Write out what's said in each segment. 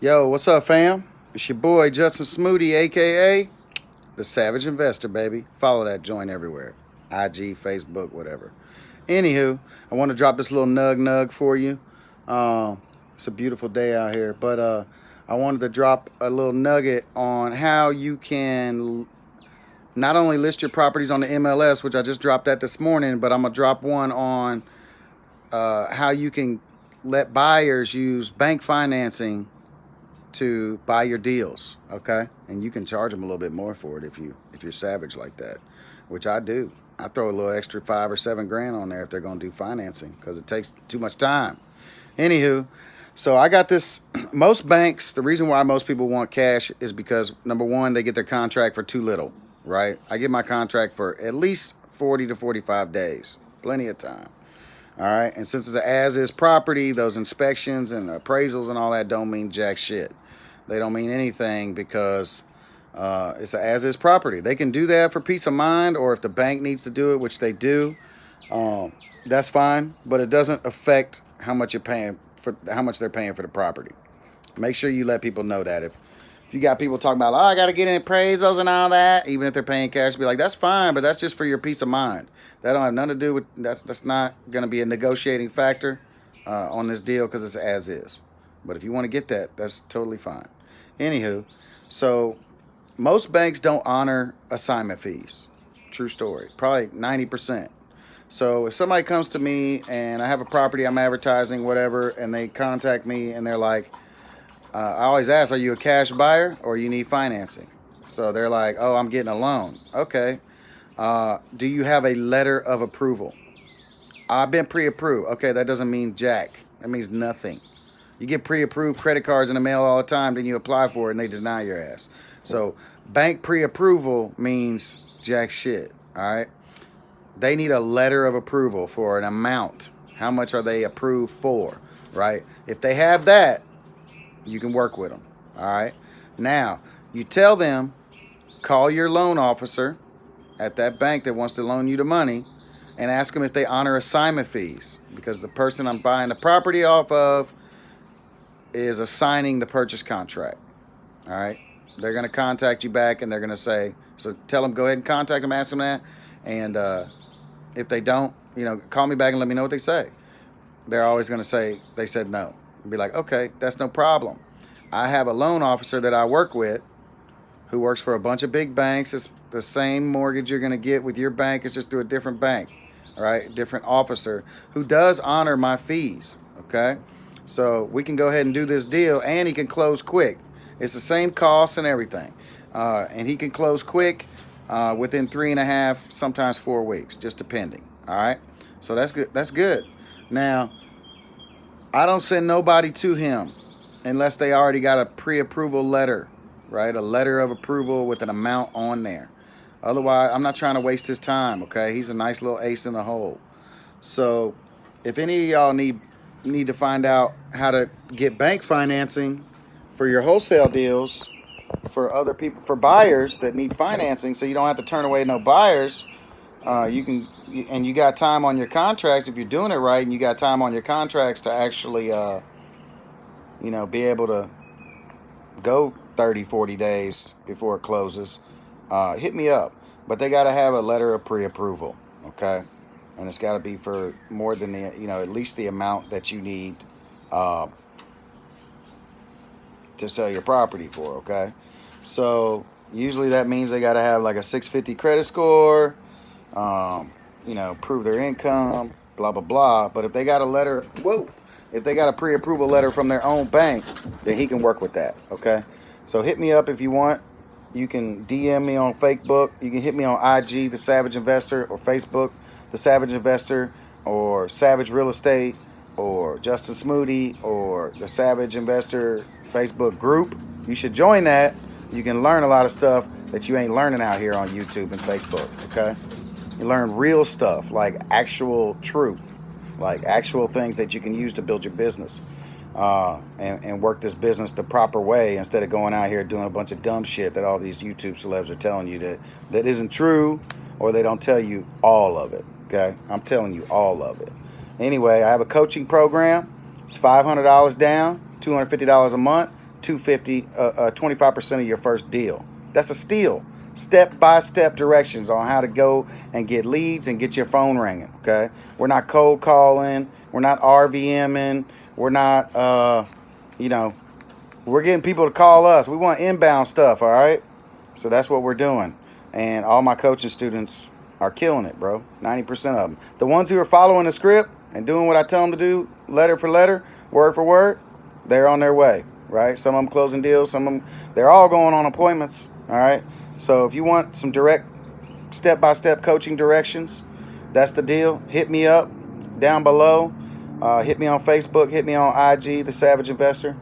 Yo, what's up, fam? It's your boy Justin Smoody, aka the Savage Investor, baby. Follow that joint everywhere. IG, Facebook, whatever. Anywho, I want to drop this little nug for you. It's a beautiful day out here, but I wanted to drop a little nugget on how you can not only list your properties on the MLS, which I just dropped that this morning, but I'm gonna drop one on how you can let buyers use bank financing to buy your deals, okay? And you can charge them a little bit more for it if you're savage like that, which I do. I throw a little extra 5 or 7 grand on there if they're gonna do financing because it takes too much time. Anywho, so I got this. Most banks, the reason why most people want cash is because number one, they get their contract for too little, right? I get my contract for at least 40 to 45 days, plenty of time. All right, and since it's an as-is property, those inspections and appraisals and all that don't mean jack shit. They don't mean anything because it's an as-is property. They can do that for peace of mind, or if the bank needs to do it, which they do, that's fine. But it doesn't affect how much you're paying for, how much they're paying for the property. Make sure you let people know that. If you got people talking about, oh, I got to get in appraisals and all that, even if they're paying cash, be like, that's fine, but that's just for your peace of mind. That don't have nothing to do with, that's not going to be a negotiating factor on this deal because it's as is. But if you want to get that, that's totally fine. Anywho, so most banks don't honor assignment fees. True story. Probably 90%. So if somebody comes to me and I have a property I'm advertising, whatever, and they contact me and they're like, I always ask, are you a cash buyer or you need financing? So they're like, oh, I'm getting a loan. Okay. Do you have a letter of approval? I've been pre-approved. Okay, that doesn't mean jack. That means nothing. You get pre-approved credit cards in the mail all the time, then you apply for it and they deny your ass. So bank pre-approval means jack shit. All right. They need a letter of approval for an amount. How much are they approved for? Right. If they have that, you can work with them. All right. Now, you tell them, call your loan officer at that bank that wants to loan you the money and ask them if they honor assignment fees because the person I'm buying the property off of is assigning the purchase contract. All right. They're going to contact you back and they're going to say, so tell them, go ahead and contact them, ask them that. And if they don't, call me back and let me know what they say. They're always going to say, they said no. And be like, okay, that's no problem. I have a loan officer that I work with who works for a bunch of big banks. It's the same mortgage you're going to get with your bank. It's just through a different bank, all right? Different officer who does honor my fees, okay? So we can go ahead and do this deal and he can close quick. It's the same cost and everything. And he can close quick within 3.5, sometimes 4 weeks, just depending, all right? So that's good. That's good. Now, I don't send nobody to him unless they already got a pre-approval letter, right? A letter of approval with an amount on there. Otherwise, I'm not trying to waste his time, okay? He's a nice little ace in the hole. So if any of y'all need to find out how to get bank financing for your wholesale deals for other people, for buyers that need financing so you don't have to turn away no buyers, you got time on your contracts if you're doing it right, and you got time on your contracts to actually be able to go 30, 40 days before it closes, hit me up. But they got to have a letter of pre-approval, okay? And it's got to be for more than at least the amount that you need to sell your property for, okay? So usually that means they got to have like a 650 credit score, prove their income, blah, blah, blah. But if they got if they got a pre-approval letter from their own bank, then he can work with that, okay? So hit me up if you want. You can DM me on Facebook. You can hit me on IG, The Savage Investor, or Facebook, The Savage Investor, or Savage Real Estate, or Justin Smoody, or The Savage Investor Facebook group. You should join that. You can learn a lot of stuff that you ain't learning out here on YouTube and Facebook, okay? You learn real stuff, like actual truth, like actual things that you can use to build your business and work this business the proper way instead of going out here doing a bunch of dumb shit that all these YouTube celebs are telling you that isn't true, or they don't tell you all of it, okay? I'm telling you all of it. Anyway, I have a coaching program. It's $500 down, $250 a month, $250, 25% of your first deal. That's a steal. Step-by-step directions on how to go and get leads and get your phone ringing, okay? We're not cold calling. We're not RVMing. We're not, we're getting people to call us. We want inbound stuff, all right? So that's what we're doing. And all my coaching students are killing it, bro. 90% of them. The ones who are following the script and doing what I tell them to do, letter for letter, word for word, they're on their way, right? Some of them closing deals. Some of them, they're all going on appointments, all right? So if you want some direct step-by-step coaching directions, that's the deal. Hit me up down below. Hit me on Facebook. Hit me on IG, The Savage Investor.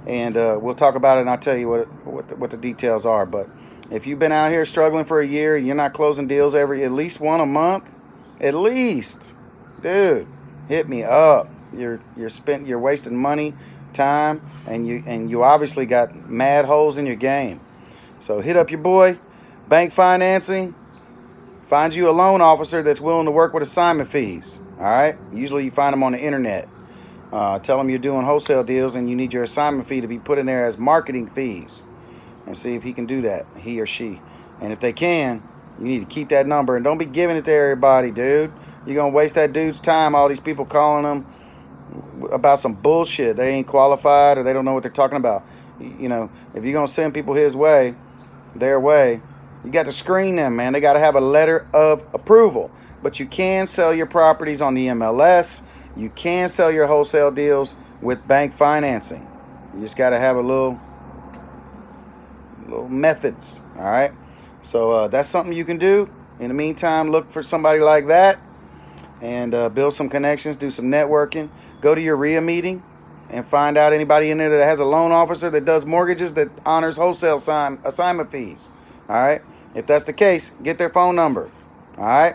And we'll talk about it, and I'll tell you what the details are. But if you've been out here struggling for a year and you're not closing deals at least one a month, at least, dude, hit me up. You're wasting money, time, and you obviously got mad holes in your game. So hit up your boy. Bank financing. Find you a loan officer that's willing to work with assignment fees. All right. Usually you find them on the internet. Tell them you're doing wholesale deals and you need your assignment fee to be put in there as marketing fees, and see if he can do that, he or she. And if they can, you need to keep that number and don't be giving it to everybody, dude. You're gonna waste that dude's time. All these people calling him about some bullshit. They ain't qualified or they don't know what they're talking about. You know, if you're gonna send people his way, their way, you got to screen them, man. They got to have a letter of approval. But you can sell your properties on the MLS. You can sell your wholesale deals with bank financing. You just got to have a little methods, all right? So that's something you can do. In the meantime, look for somebody like that and build some connections, do some networking. Go to your RIA meeting and find out anybody in there that has a loan officer that does mortgages that honors wholesale assignment fees. All right. If that's the case, get their phone number. All right.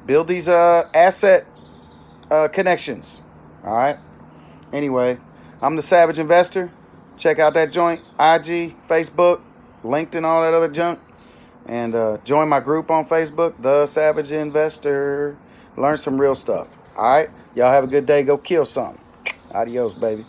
Build these asset connections. All right. Anyway, I'm the Savage Investor. Check out that joint, IG, Facebook, LinkedIn, all that other junk. And join my group on Facebook, The Savage Investor. Learn some real stuff. All right. Y'all have a good day. Go kill something. Adios, baby.